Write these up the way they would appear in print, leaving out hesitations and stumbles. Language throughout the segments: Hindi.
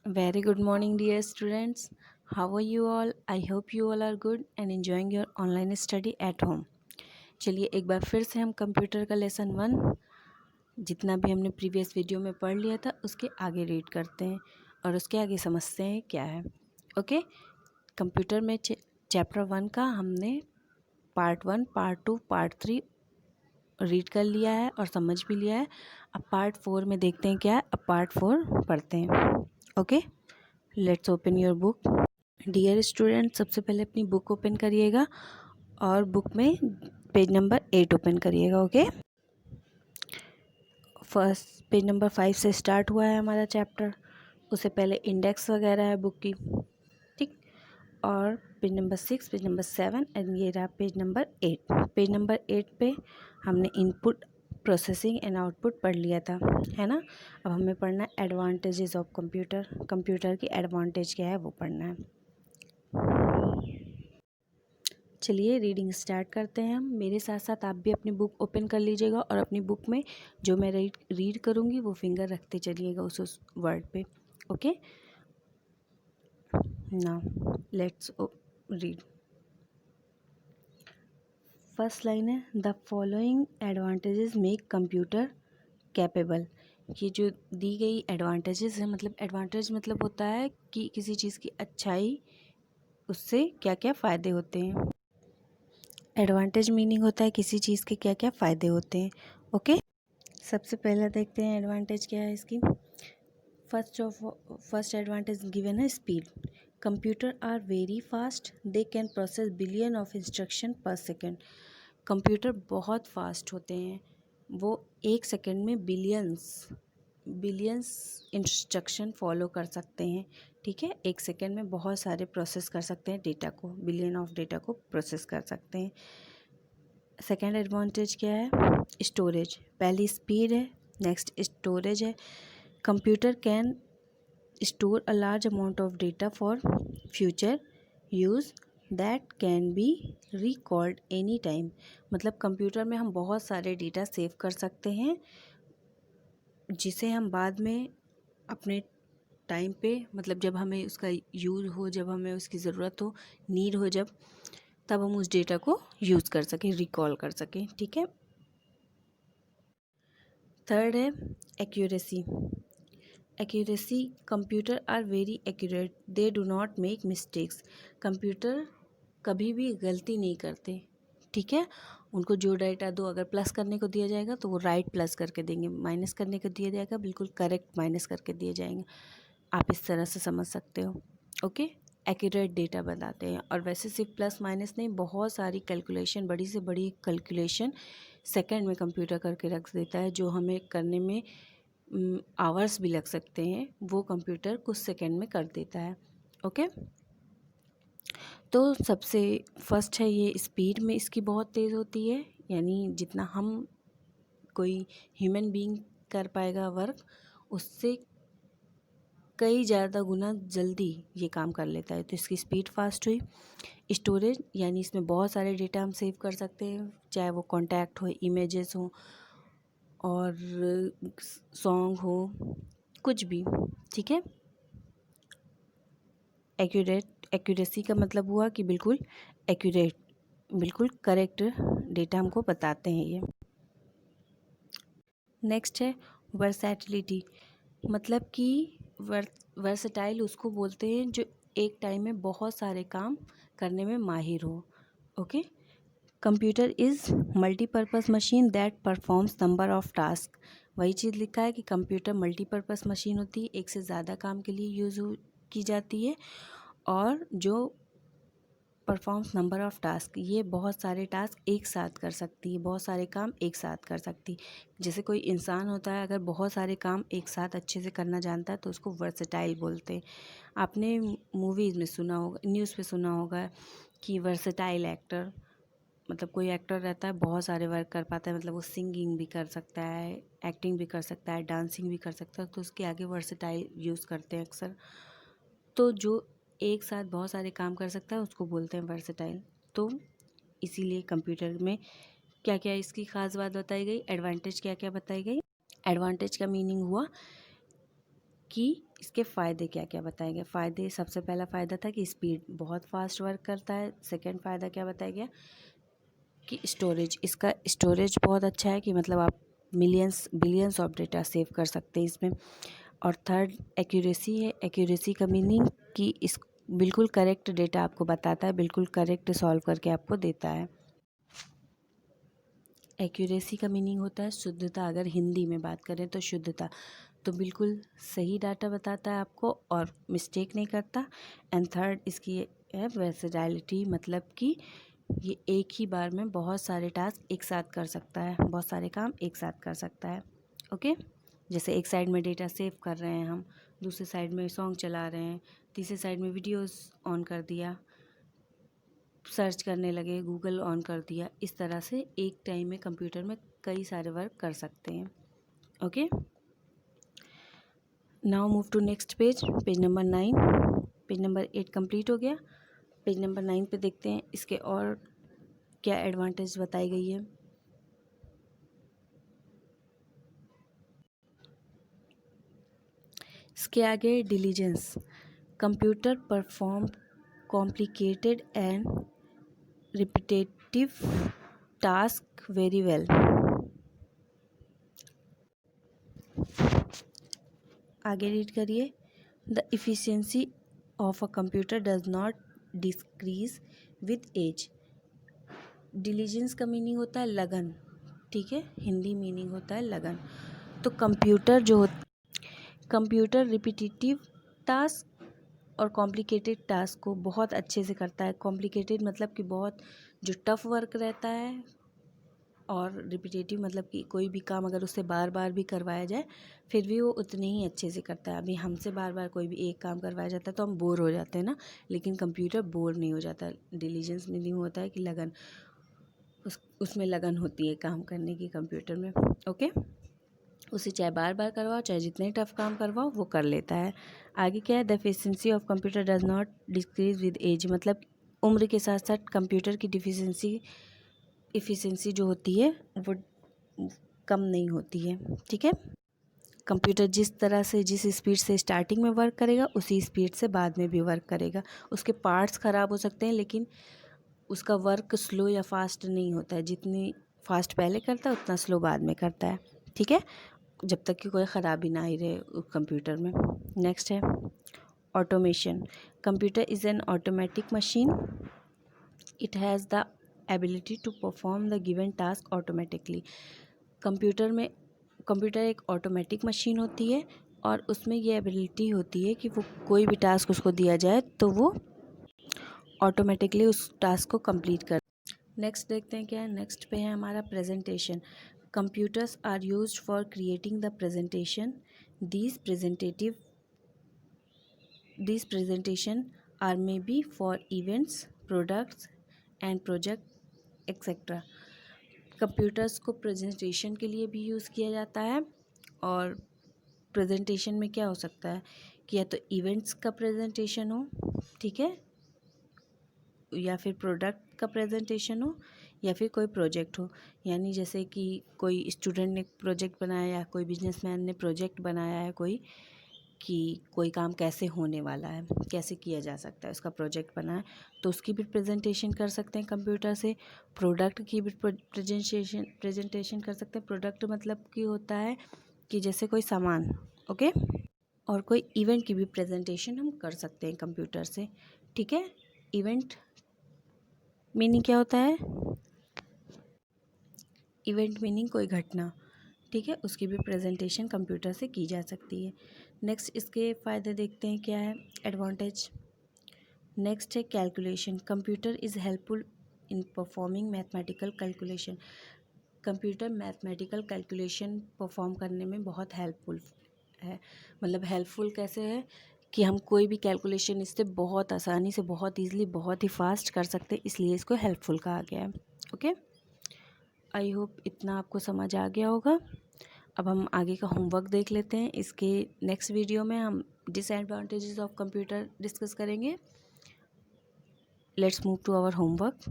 Very good morning, dear students. How are you all? I hope you all are good and enjoying your online study at home. चलिए एक बार फिर से हम कंप्यूटर का लेसन 1 जितना भी हमने प्रीवियस वीडियो में पढ़ लिया था उसके आगे रीड करते हैं और उसके आगे समझते हैं क्या है। ओके, कंप्यूटर में चैप्टर 1 का हमने पार्ट 1, पार्ट 2, पार्ट 3 रीड कर लिया है और समझ भी लिया है। अब पार्ट 4 में देखते हैं क्या है। अब पार्ट 4 पढ़ते हैं। Okay, let's open your book. Dear student, सबसे पहले अपनी बुक ओपन करिएगा और बुक में पेज नंबर 8 ओपन करिएगा। ओके, फर्स्ट पेज नंबर 5 से स्टार्ट हुआ है हमारा चैप्टर। उससे पहले इंडेक्स वगैरह है बुक की, ठीक। और page number 6, page number 7 and ये रहा पेज नंबर 8। पेज नंबर 8 पे हमने इनपुट, प्रोसेसिंग एंड आउटपुट पढ़ लिया था, है ना। अब हमें पढ़ना है एडवांटेजेस ऑफ कंप्यूटर। कंप्यूटर की एडवांटेज क्या है वो पढ़ना है। चलिए रीडिंग स्टार्ट करते हैं हम। मेरे साथ साथ आप भी अपनी बुक ओपन कर लीजिएगा और अपनी बुक में जो मैं रीड करूँगी वो फिंगर रखते चलिएगा उस वर्ड पे। Okay, now let's read. First line है, the following advantages make computer capable. ये जो दी गई एडवांटेजेस है, मतलब एडवांटेज मतलब होता है कि किसी चीज़ की अच्छाई, उससे क्या क्या फ़ायदे होते हैं। एडवांटेज मीनिंग होता है किसी चीज़ के क्या क्या फ़ायदे होते हैं। ओके, सबसे पहला देखते हैं एडवांटेज क्या है इसकी। फर्स्ट एडवांटेज गिवन है speed. Computer are very fast, they can process billion of instruction per second. Computer बहुत फास्ट होते हैं, वो एक सेकेंड में बिलियंस बिलियंस इंस्ट्रक्शन फॉलो कर सकते हैं, ठीक है। एक सेकेंड में बहुत सारे प्रोसेस कर सकते हैं, डेटा को, बिलियन ऑफ डेटा को प्रोसेस कर सकते हैं। सेकेंड एडवांटेज क्या है, स्टोरेज। पहली स्पीड है, नेक्स्ट स्टोरेज है। Computer can store a large amount of data for future use that can be recalled any time. मतलब कंप्यूटर में हम बहुत सारे डेटा सेव कर सकते हैं जिसे हम बाद में अपने टाइम पे, मतलब जब हमें उसका यूज़ हो, जब हमें उसकी ज़रूरत हो, नीड हो, जब तब हम उस डेटा को यूज़ कर सकें, रिकॉल कर सकें, ठीक है। थर्ड है accuracy. Accuracy, computer are very accurate, they do not make mistakes. Computer कभी भी गलती नहीं करते, ठीक है। उनको जो डाटा दो, अगर प्लस करने को दिया जाएगा तो वो राइट प्लस करके देंगे, माइनस करने को दिया जाएगा बिल्कुल करेक्ट माइनस करके दिए जाएंगे। आप इस तरह से समझ सकते हो। ओके, एक्यूरेट डेटा बताते हैं। और वैसे सिर्फ प्लस माइनस नहीं, बहुत सारी कैलकुलेशन, बड़ी से बड़ी कैलकुलेशन सेकंड में कंप्यूटर करके रख देता है, जो हमें करने में आवर्स भी लग सकते हैं, वो कंप्यूटर कुछ सेकंड में कर देता है। ओके, तो सबसे फर्स्ट है ये स्पीड में इसकी बहुत तेज़ होती है, यानी जितना हम कोई ह्यूमन बीइंग कर पाएगा वर्क, उससे कई ज़्यादा गुना जल्दी ये काम कर लेता है, तो इसकी स्पीड फास्ट हुई। स्टोरेज, यानी इसमें बहुत सारे डेटा हम सेव कर सकते हैं, चाहे वो कॉन्टैक्ट हो, इमेजेस हो और सॉन्ग हो, कुछ भी, ठीक है। एक्यूरेसी का मतलब हुआ कि बिल्कुल एक्यूरेट, बिल्कुल करेक्ट डेटा हमको बताते हैं ये। नेक्स्ट है वर्सैटिलिटी, मतलब कि वर्सटाइल उसको बोलते हैं जो एक टाइम में बहुत सारे काम करने में माहिर हो। Okay, computer is multipurpose machine that performs number of task. वही चीज़ लिखा है कि कंप्यूटर मल्टीपर्पज़ मशीन होती है, एक से ज़्यादा काम के लिए यूज़ की जाती है, और जो परफॉर्म्स नंबर ऑफ़ टास्क, ये बहुत सारे टास्क एक साथ कर सकती है, बहुत सारे काम एक साथ कर सकती। जैसे कोई इंसान होता है, अगर बहुत सारे काम एक साथ अच्छे से करना जानता है तो उसको वर्सेटाइल बोलते हैं। आपने मूवीज़ में सुना होगा, न्यूज़ पे सुना होगा कि वर्सेटाइल एक्टर, मतलब कोई एक्टर रहता है बहुत सारे वर्क कर पाता है, मतलब वो सिंगिंग भी कर सकता है, एक्टिंग भी कर सकता है, डांसिंग भी कर सकता है, तो उसके आगे वर्सेटाइल यूज़ करते हैं अक्सर। तो जो एक साथ बहुत सारे काम कर सकता है उसको बोलते हैं वर्सेटाइल। तो इसीलिए कंप्यूटर में क्या क्या इसकी ख़ास बात बताई गई, एडवांटेज क्या क्या बताई गई। एडवांटेज का मीनिंग हुआ कि इसके फ़ायदे क्या क्या बताएंगे। फ़ायदे, सबसे पहला फ़ायदा था कि स्पीड, बहुत फास्ट वर्क करता है। सेकंड फ़ायदा क्या बताया गया कि स्टोरेज, इसका स्टोरेज बहुत अच्छा है कि मतलब आप millions billions of data save कर सकते हैं इसमें। और थर्ड एक्यूरेसी है। एक्यूरेसी का मीनिंग कि इस बिल्कुल करेक्ट डेटा आपको बताता है, बिल्कुल करेक्ट सॉल्व करके आपको देता है। एक्यूरेसी का मीनिंग होता है शुद्धता, अगर हिंदी में बात करें तो शुद्धता, तो बिल्कुल सही डाटा बताता है आपको और मिस्टेक नहीं करता। एंड थर्ड इसकी है वर्सेटाइलिटी, मतलब कि ये एक ही बार में बहुत सारे टास्क एक साथ कर सकता है, बहुत सारे काम एक साथ कर सकता है। ओके, जैसे एक साइड में डेटा सेव कर रहे हैं हम, दूसरे साइड में सॉन्ग चला रहे हैं, तीसरे साइड में वीडियोस ऑन कर दिया, सर्च करने लगे, गूगल ऑन कर दिया। इस तरह से एक टाइम में कंप्यूटर में कई सारे वर्क कर सकते हैं। Okay, now move to next page, page number 9। Page number 8 complete हो गया। पेज नंबर 9 पे देखते हैं इसके और क्या एडवांटेज बताई गई है। इसके आगे diligence, computer perform complicated and repetitive task very well. आगे रीड करिए। The efficiency of a computer does not decrease with age. Diligence का मीनिंग होता है लगन, ठीक है, हिंदी मीनिंग होता है लगन। तो कंप्यूटर रिपीटेटिव टास्क और कॉम्प्लिकेटेड टास्क को बहुत अच्छे से करता है। कॉम्प्लिकेटेड मतलब कि बहुत जो टफ वर्क रहता है, और रिपीटेटिव मतलब कि कोई भी काम अगर उससे बार बार भी करवाया जाए फिर भी वो उतने ही अच्छे से करता है। अभी हमसे बार बार कोई भी एक काम करवाया जाता है तो हम बोर हो जाते हैं ना, लेकिन कंप्यूटर बोर नहीं हो जाता। डिलीजेंस मीनिंग होता है कि लगन, उसमें लगन होती है काम करने की कंप्यूटर में। ओके, उसे चाहे बार बार करवाओ, चाहे जितने टफ काम करवाओ, वो कर लेता है। आगे क्या है, the efficiency of computer does not decrease with age, मतलब उम्र के साथ साथ कंप्यूटर की इफ़िशेंसी जो होती है वो कम नहीं होती है, ठीक है। कंप्यूटर जिस तरह से, जिस स्पीड से स्टार्टिंग में वर्क करेगा उसी स्पीड से बाद में भी वर्क करेगा। उसके पार्ट्स ख़राब हो सकते हैं लेकिन उसका वर्क स्लो या फास्ट नहीं होता है। जितनी फास्ट पहले करता है उतना स्लो बाद में करता है, ठीक है, जब तक कि कोई ख़राबी ना ही रहे उस कंप्यूटर में। नेक्स्ट है automation. Computer is an automatic machine, it has the ability to perform the given task automatically. Computer एक ऑटोमेटिक मशीन होती है और उसमें ये एबिलिटी होती है कि वो कोई भी टास्क उसको दिया जाए तो वो ऑटोमेटिकली उस टास्क को कंप्लीट कर। नेक्स्ट देखते हैं क्या है। नेक्स्ट पे है हमारा presentation. Computers are used for creating the presentation. These presentation are may be for events, products and project etcetera. Computers को प्रेजेंटेशन के लिए भी यूज़ किया जाता है। और प्रेजेंटेशन में क्या हो सकता है कि या तो इवेंट्स का प्रेजेंटेशन हो, ठीक है, या फिर प्रोडक्ट का प्रेजेंटेशन हो, या फिर कोई प्रोजेक्ट हो। यानी जैसे कि कोई स्टूडेंट ने प्रोजेक्ट बनाया या कोई बिजनेसमैन ने प्रोजेक्ट बनाया है कोई, कि कोई काम कैसे होने वाला है, कैसे किया जा सकता है, उसका प्रोजेक्ट बना है तो उसकी भी प्रेजेंटेशन कर सकते हैं कंप्यूटर से। प्रोडक्ट की भी प्रेजेंटेशन कर सकते हैं। प्रोडक्ट मतलब कि होता है कि जैसे कोई सामान, ओके। और कोई इवेंट की भी प्रेजेंटेशन हम कर सकते हैं कंप्यूटर से, ठीक है। इवेंट मीनिंग क्या होता है, इवेंट मीनिंग कोई घटना, ठीक है, उसकी भी प्रेजेंटेशन कंप्यूटर से की जा सकती है। नेक्स्ट इसके फ़ायदे देखते हैं क्या है, एडवांटेज। नेक्स्ट है calculation. Computer is helpful in performing mathematical calculation. Computer mathematical calculation perform करने में बहुत हेल्पफुल है। मतलब हेल्पफुल कैसे है कि हम कोई भी कैलकुलेशन इससे बहुत आसानी से, बहुत ईजिली, बहुत ही फास्ट कर सकते हैं, इसलिए इसको हेल्पफुल कहा गया है। ओके, आई होप इतना आपको समझ आ गया होगा। अब हम आगे का होमवर्क देख लेते हैं। इसके नेक्स्ट वीडियो में हम डिसएडवांटेजेस ऑफ कंप्यूटर डिस्कस करेंगे। Let's move to our homework.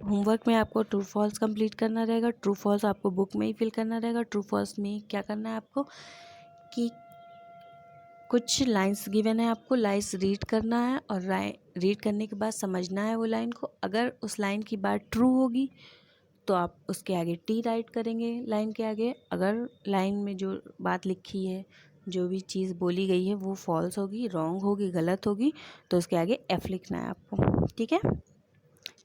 Homework में आपको ट्रू फॉल्स कंप्लीट करना रहेगा। ट्रू फॉल्स आपको बुक में ही फिल करना रहेगा। ट्रू फॉल्स में क्या करना है आपको कि कुछ लाइंस गिवन है, आपको लाइंस रीड करना है और रीड करने के बाद समझना है वो लाइन को। अगर उस लाइन की बात ट्रू होगी तो आप उसके आगे टी राइट करेंगे लाइन के आगे। अगर लाइन में जो बात लिखी है, जो भी चीज़ बोली गई है वो फॉल्स होगी, रॉन्ग होगी, गलत होगी, तो उसके आगे एफ लिखना है आपको। ठीक है,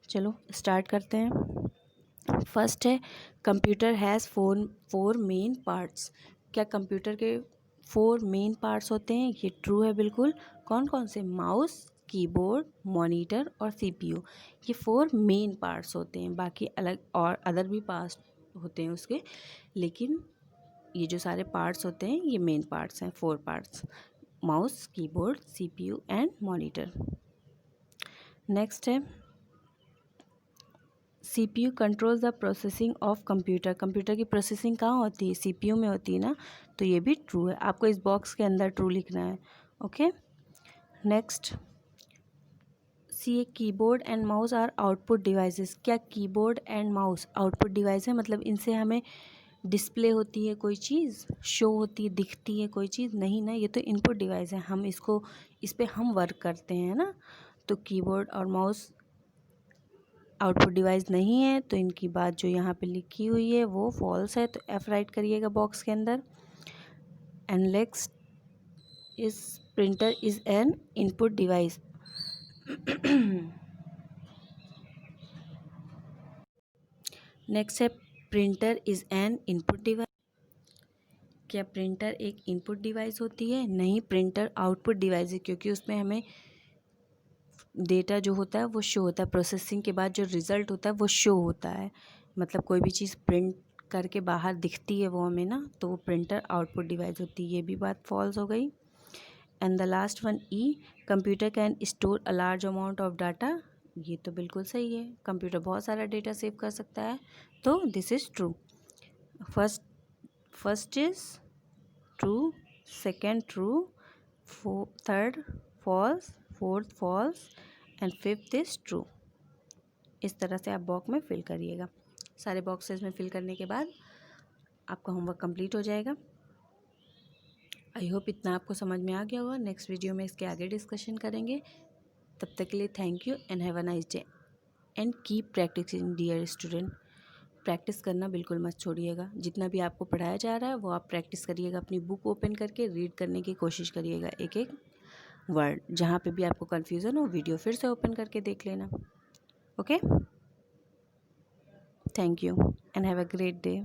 चलो स्टार्ट करते हैं। फर्स्ट है computer has four main parts. क्या कंप्यूटर के 4 मेन पार्ट्स होते हैं? ये ट्रू है बिल्कुल। कौन कौन से? माउस, कीबोर्ड, मॉनिटर और सीपीयू। ये 4 मेन पार्ट्स होते हैं। बाकी अलग और अदर भी पार्ट्स होते हैं उसके, लेकिन ये जो सारे पार्ट्स होते हैं ये मेन पार्ट्स हैं, 4 parts: mouse, keyboard, CPU and monitor. Next है CPU controls the processing of computer. Computer की प्रोसेसिंग कहाँ होती है? सीपीयू में होती है ना, तो ये भी ट्रू है। आपको इस बॉक्स के अंदर ट्रू लिखना है। Okay, next C a keyboard and mouse are output devices. क्या keyboard and mouse output device है? मतलब इनसे हमें डिस्प्ले होती है कोई चीज़, शो होती है, दिखती है कोई चीज़? नहीं ना, ये तो इनपुट डिवाइस है। हम इसको इस पर हम वर्क करते हैं ना, तो कीबोर्ड और माउस आउटपुट डिवाइस नहीं है, तो इनकी बात जो यहाँ पे लिखी हुई है वो फॉल्स है, तो एफ राइट करिएगा बॉक्स के अंदर। And next is printer is an input device. Next है printer is an input device. क्या प्रिंटर एक इनपुट डिवाइस होती है? नहीं, प्रिंटर आउटपुट डिवाइस है, क्योंकि उसमें हमें डेटा जो होता है वो शो होता है। प्रोसेसिंग के बाद जो रिज़ल्ट होता है वो शो होता है। मतलब कोई भी चीज़ प्रिंट करके बाहर दिखती है वो हमें ना, तो वो प्रिंटर आउटपुट डिवाइस होती है। ये भी बात फॉल्स हो गई। And the last one E, computer can store a large amount of data. ये तो बिल्कुल सही है, कंप्यूटर बहुत सारा डेटा सेव कर सकता है, तो this is true. First is true, second true, third false, fourth false and fifth is true. इस तरह से आप बॉक्स में फिल करिएगा। सारे बॉक्सेस में फिल करने के बाद आपका होमवर्क कंप्लीट हो जाएगा। आई होप इतना आपको समझ में आ गया होगा। नेक्स्ट वीडियो में इसके आगे डिस्कशन करेंगे। तब तक के लिए thank you and have a nice day and keep practising dear student. Practice करना बिल्कुल मत छोड़िएगा। जितना भी आपको पढ़ाया जा रहा है वो आप प्रैक्टिस करिएगा। अपनी बुक ओपन करके रीड करने की कोशिश करिएगा, एक एक वर्ड। जहाँ पे भी आपको कन्फ्यूज़न हो, वीडियो फिर से ओपन करके देख लेना। Okay, thank you and have a great day.